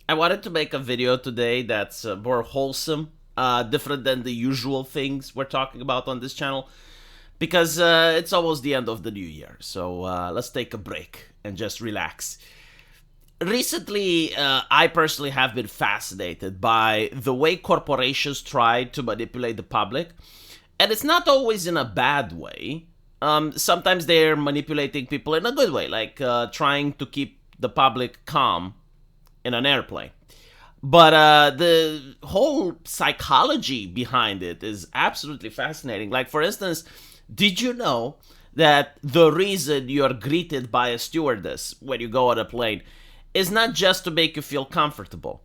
I wanted to make a video today that's more wholesome, different than the usual things we're talking about on this channel, because it's almost the end of the new year. So let's take a break and just relax. Recently, I personally have been fascinated by the way corporations try to manipulate the public, and it's not always in a bad way. Sometimes they're manipulating people in a good way, like trying to keep the public calm in an airplane. But the whole psychology behind it is absolutely fascinating. Like, for instance, did you know that the reason you're greeted by a stewardess when you go on a plane is not just to make you feel comfortable?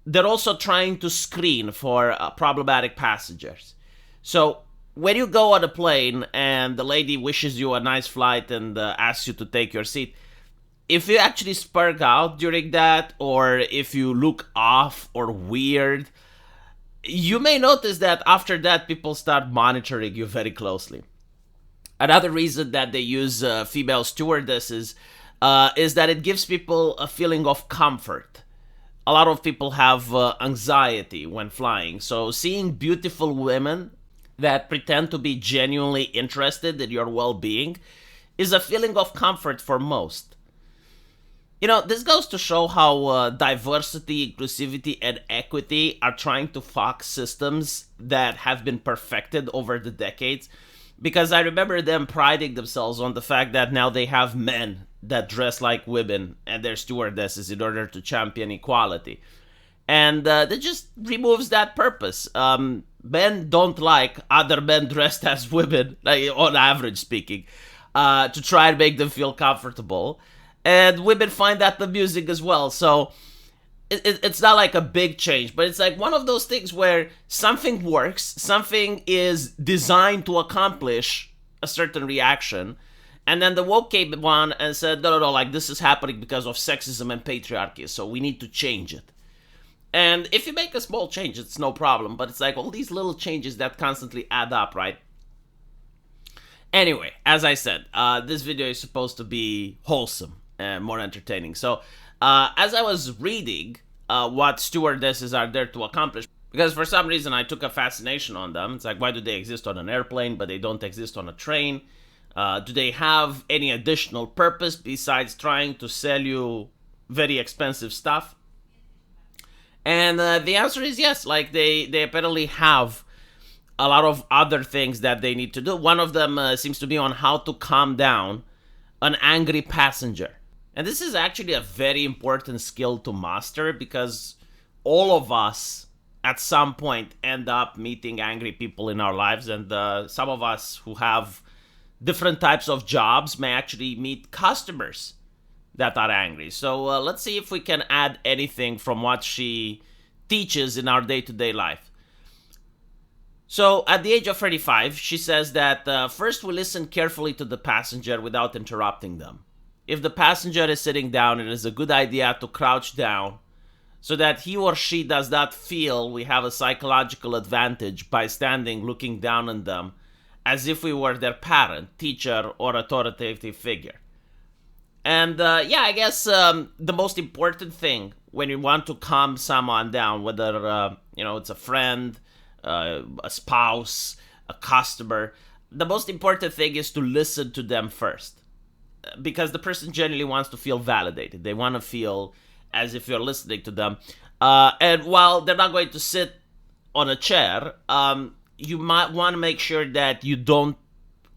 They're also trying to screen for problematic passengers. So when you go on a plane and the lady wishes you a nice flight and asks you to take your seat, if you actually spark out during that, or if you look off or weird, you may notice that after that people start monitoring you very closely. Another reason that they use female stewardesses is that it gives people a feeling of comfort. A lot of people have anxiety when flying, so seeing beautiful women that pretend to be genuinely interested in your well-being is a feeling of comfort for most. You know, this goes to show how diversity, inclusivity, and equity are trying to fuck systems that have been perfected over the decades. Because I remember them priding themselves on the fact that now they have men that dress like women and they're stewardesses in order to champion equality. And that just removes that purpose. Men don't like other men dressed as women, like, on average speaking, to try and make them feel comfortable. And women find that amusing as well. So it's not like a big change, but it's like one of those things where something works, something is designed to accomplish a certain reaction, and then the woke came on and said, no, like, this is happening because of sexism and patriarchy, so we need to change it. And if you make a small change, it's no problem, but it's like all these little changes that constantly add up, right? Anyway, as I said, this video is supposed to be wholesome and more entertaining. So, as I was reading what stewardesses are there to accomplish, because for some reason I took a fascination on them. It's like, why do they exist on an airplane, but they don't exist on a train? Do they have any additional purpose besides trying to sell you very expensive stuff? And the answer is yes. Like, they apparently have a lot of other things that they need to do. One of them seems to be on how to calm down an angry passenger. And this is actually a very important skill to master, because all of us at some point end up meeting angry people in our lives. And some of us who have different types of jobs may actually meet customers that are angry. So let's see if we can add anything from what she teaches in our day-to-day life. So at the age of 35, she says that first we listen carefully to the passenger without interrupting them. If the passenger is sitting down, it is a good idea to crouch down so that he or she does not feel we have a psychological advantage by standing looking down on them as if we were their parent, teacher, or authoritative figure. And I guess the most important thing when you want to calm someone down, whether it's a friend, a spouse, a customer, the most important thing is to listen to them first. Because the person generally wants to feel validated. They want to feel as if you're listening to them. And while they're not going to sit on a chair, you might want to make sure that you don't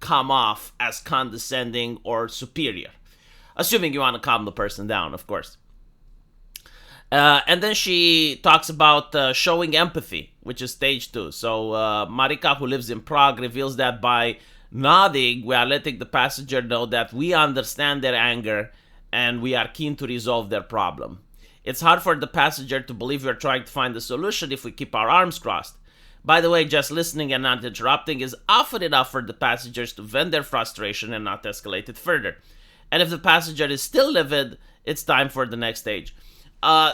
come off as condescending or superior. Assuming you want to calm the person down, of course. And then she talks about showing empathy, which is stage 2. So Marika, who lives in Prague, reveals that by nodding, we are letting the passenger know that we understand their anger and we are keen to resolve their problem. It's hard for the passenger to believe we're trying to find a solution if we keep our arms crossed. By the way, just listening and not interrupting is often enough for the passengers to vent their frustration and not escalate it further. And if the passenger is still livid, it's time for the next stage.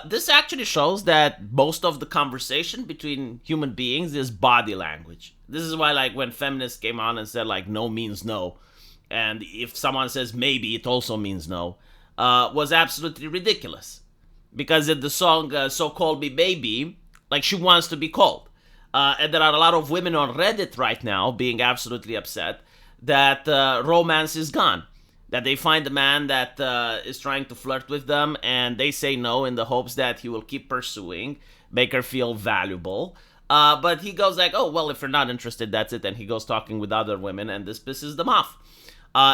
This actually shows that most of the conversation between human beings is body language. This is why, like, when feminists came on and said, like, no means no, and if someone says maybe, it also means no, was absolutely ridiculous. because in the song So Call Me Baby, like she wants to be called. And there are a lot of women on Reddit right now being absolutely upset that romance is gone. That they find a man that is trying to flirt with them and they say no in the hopes that he will keep pursuing, make her feel valuable. But he goes like, oh, well, if you're not interested, that's it. And he goes talking with other women and this pisses them off.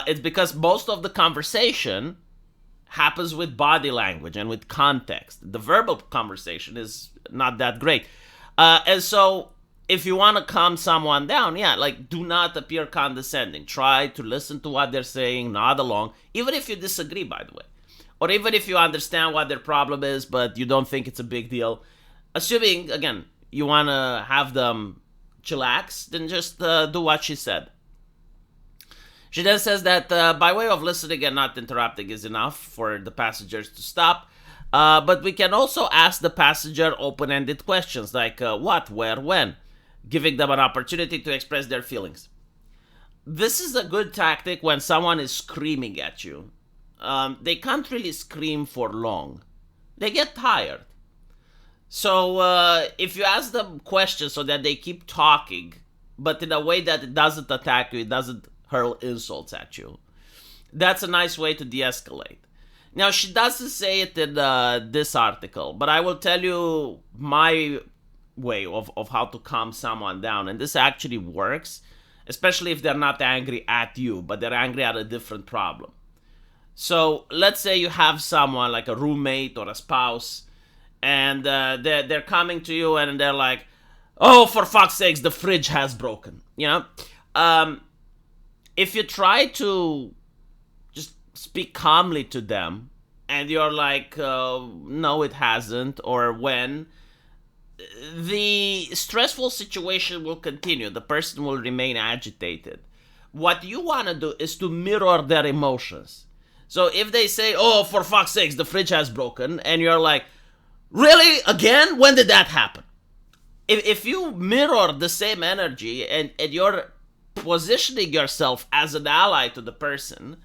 It's because most of the conversation happens with body language and with context. The verbal conversation is not that great. And so if you want to calm someone down, yeah, like do not appear condescending. Try to listen to what they're saying, nod along, even if you disagree, by the way. Or even if you understand what their problem is, but you don't think it's a big deal. Assuming, again, you want to have them chillax, then just do what she said. She then says that by way of listening and not interrupting is enough for the passengers to stop. But we can also ask the passenger open-ended questions like what, where, when, giving them an opportunity to express their feelings. This is a good tactic when someone is screaming at you. They can't really scream for long. They get tired. So if you ask them questions so that they keep talking, but in a way that it doesn't attack you, it doesn't hurl insults at you, that's a nice way to de-escalate. Now, she doesn't say it in this article, but I will tell you my way of how to calm someone down. And this actually works, especially if they're not angry at you, but they're angry at a different problem. So let's say you have someone like a roommate or a spouse, and they're coming to you and they're like, oh, for fuck's sakes, the fridge has broken. You know? If you try to just speak calmly to them and you're like, no, it hasn't, or when, the stressful situation will continue. The person will remain agitated. What you want to do is to mirror their emotions. So if they say, oh, for fuck's sakes, the fridge has broken, and you're like, really? Again? When did that happen? If you mirror the same energy and you're positioning yourself as an ally to the person,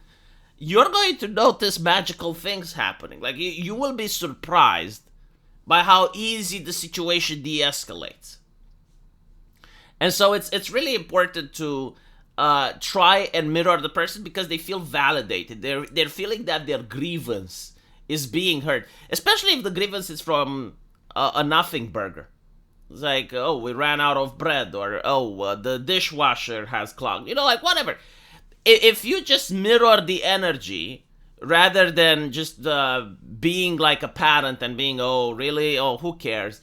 you're going to notice magical things happening. Like, you will be surprised by how easy the situation de-escalates. And so it's really important to try and mirror the person because they feel validated. They're feeling that their grievance is being heard, especially if the grievance is from a nothing burger. It's like, oh, we ran out of bread, or oh, the dishwasher has clogged. You know, like whatever. If you just mirror the energy rather than just being like a parent and being, oh, really? Oh, who cares?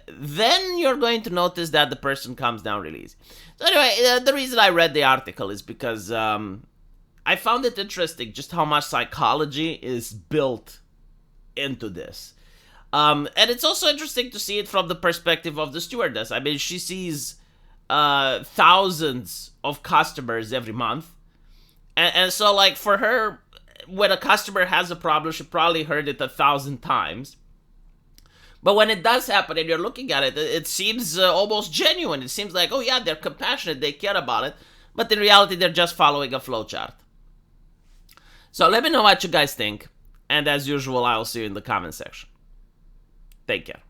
Then you're going to notice that the person calms down really easy. So anyway, the reason I read the article is because I found it interesting just how much psychology is built into this. And it's also interesting to see it from the perspective of the stewardess. I mean, she sees thousands of customers every month. And so, like, for her, when a customer has a problem, she probably heard it 1,000 times. But when it does happen and you're looking at it, it seems almost genuine. It seems like, oh yeah, they're compassionate, they care about it. But in reality, they're just following a flowchart. So let me know what you guys think. And as usual, I will see you in the comment section. Take care.